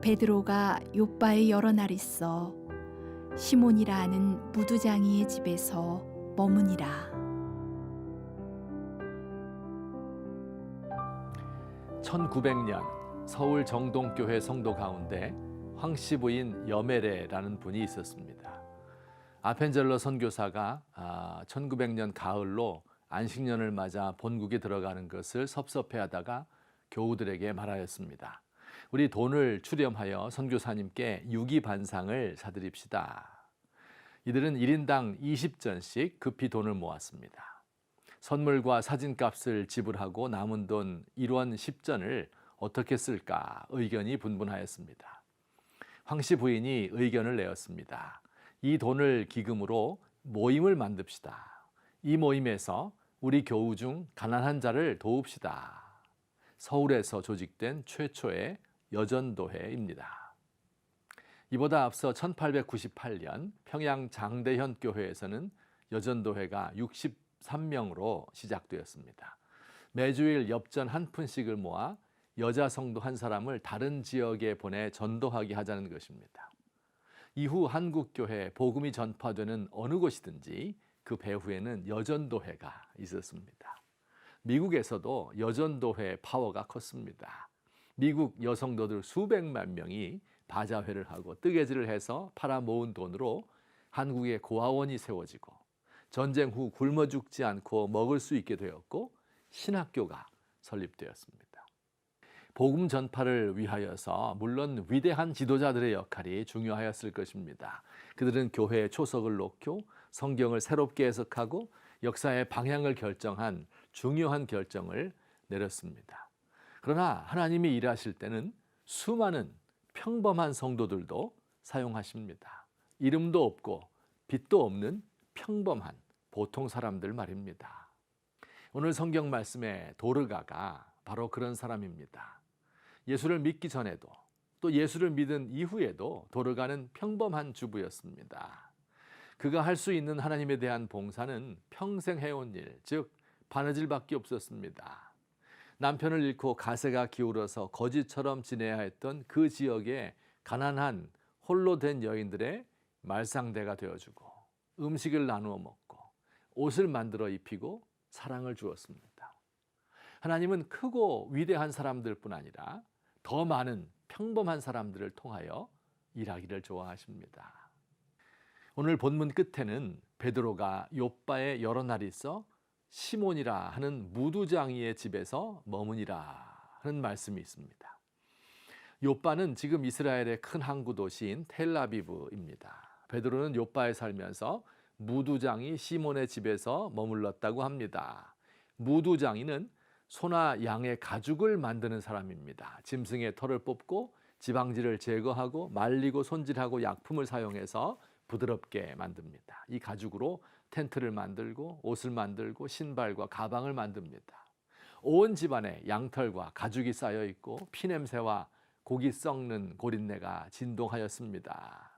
베드로가 욥바에 여러 날 있어 시몬이라 하는 무두장이의 집에서 머무니라. 1900년 서울 정동교회 성도 가운데 황씨 부인 여메레라는 분이 있었습니다. 아펜젤러 선교사가 1900년 가을로 안식년을 맞아 본국에 들어가는 것을 섭섭해하다가 교우들에게 말하였습니다. 우리 돈을 출연하여 선교사님께 유기반상을 사드립시다. 이들은 1인당 20전씩 급히 돈을 모았습니다. 선물과 사진값을 지불하고 남은 돈 1원 10전을 어떻게 쓸까 의견이 분분하였습니다. 황씨 부인이 의견을 내었습니다. 이 돈을 기금으로 모임을 만듭시다. 이 모임에서 우리 교우 중 가난한 자를 도웁시다. 서울에서 조직된 최초의 여전도회입니다. 이보다 앞서 1898년 평양 장대현 교회에서는 여전도회가 63명으로 시작되었습니다. 매주일 엽전 한 푼씩을 모아 여자 성도 한 사람을 다른 지역에 보내 전도하게 하자는 것입니다. 이후 한국교회 복음이 전파되는 어느 곳이든지 그 배후에는 여전도회가 있었습니다. 미국에서도 여전도회 파워가 컸습니다. 미국 여성도들 수백만 명이 바자회를 하고 뜨개질을 해서 팔아 모은 돈으로 한국의 고아원이 세워지고 전쟁 후 굶어 죽지 않고 먹을 수 있게 되었고 신학교가 설립되었습니다. 복음 전파를 위하여서 물론 위대한 지도자들의 역할이 중요하였을 것입니다. 그들은 교회에 초석을 놓고 성경을 새롭게 해석하고 역사의 방향을 결정한 중요한 결정을 내렸습니다. 그러나 하나님이 일하실 때는 수많은 평범한 성도들도 사용하십니다. 이름도 없고 빛도 없는 평범한 보통 사람들 말입니다. 오늘 성경 말씀의 도르가가 바로 그런 사람입니다. 예수를 믿기 전에도 또 예수를 믿은 이후에도 도르가는 평범한 주부였습니다. 그가 할 수 있는 하나님에 대한 봉사는 평생 해온 일, 즉 바느질밖에 없었습니다. 남편을 잃고 가세가 기울어서 거지처럼 지내야 했던 그 지역의 가난한 홀로 된 여인들의 말상대가 되어주고 음식을 나누어 먹고 옷을 만들어 입히고 사랑을 주었습니다. 하나님은 크고 위대한 사람들뿐 아니라 더 많은 평범한 사람들을 통하여 일하기를 좋아하십니다. 오늘 본문 끝에는 베드로가 욥바에 여러 날 있어 시몬이라 하는 무두장이의 집에서 머무니라 하는 말씀이 있습니다. 욥바는 지금 이스라엘의 큰 항구 도시인 텔아비브입니다. 베드로는 욥바에 살면서 무두장이 시몬의 집에서 머물렀다고 합니다. 무두장이는 소나 양의 가죽을 만드는 사람입니다. 짐승의 털을 뽑고 지방지를 제거하고 말리고 손질하고 약품을 사용해서 부드럽게 만듭니다. 이 가죽으로 텐트를 만들고 옷을 만들고 신발과 가방을 만듭니다. 온 집안에 양털과 가죽이 쌓여 있고 피냄새와 고기 썩는 고린내가 진동하였습니다.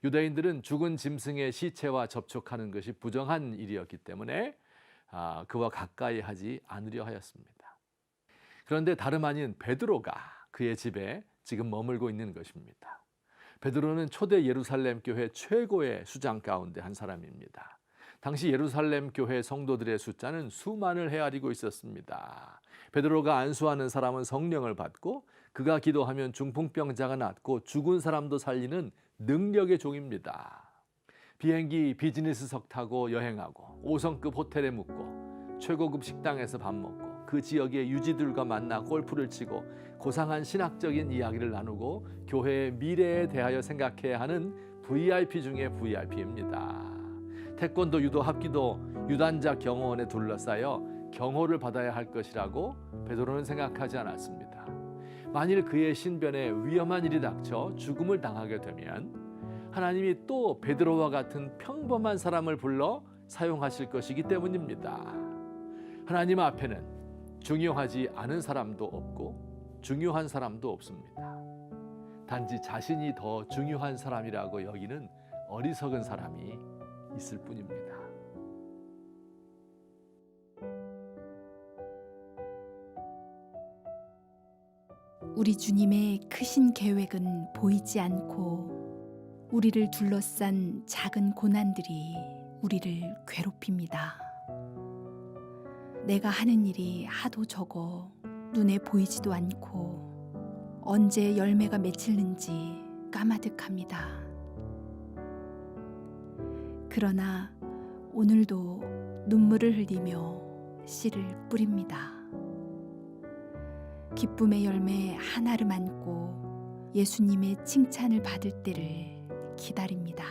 유대인들은 죽은 짐승의 시체와 접촉하는 것이 부정한 일이었기 때문에 그와 가까이 하지 않으려 하였습니다. 그런데 다름 아닌 베드로가 그의 집에 지금 머물고 있는 것입니다. 베드로는 초대 예루살렘 교회 최고의 수장 가운데 한 사람입니다. 당시 예루살렘 교회 성도들의 숫자는 수만을 헤아리고 있었습니다. 베드로가 안수하는 사람은 성령을 받고 그가 기도하면 중풍병자가 낫고 죽은 사람도 살리는 능력의 종입니다. 비행기 비즈니스석 타고 여행하고 5성급 호텔에 묵고 최고급 식당에서 밥 먹고 그 지역의 유지들과 만나 골프를 치고 고상한 신학적인 이야기를 나누고 교회의 미래에 대하여 생각해야 하는 VIP 중에 VIP입니다. 태권도, 유도, 합기도, 유단자 경호원에 둘러싸여 경호를 받아야 할 것이라고 베드로는 생각하지 않았습니다. 만일 그의 신변에 위험한 일이 닥쳐 죽음을 당하게 되면 하나님이 또 베드로와 같은 평범한 사람을 불러 사용하실 것이기 때문입니다. 하나님 앞에는 중요하지 않은 사람도 없고 중요한 사람도 없습니다. 단지 자신이 더 중요한 사람이라고 여기는 어리석은 사람이 있을 뿐입니다. 우리 주님의 크신 계획은 보이지 않고 우리를 둘러싼 작은 고난들이 우리를 괴롭힙니다. 내가 하는 일이 하도 적어 눈에 보이지도 않고 언제 열매가 맺힐는지 까마득합니다. 그러나 오늘도 눈물을 흘리며 씨를 뿌립니다. 기쁨의 열매 하나를 안고 예수님의 칭찬을 받을 때를 기다립니다.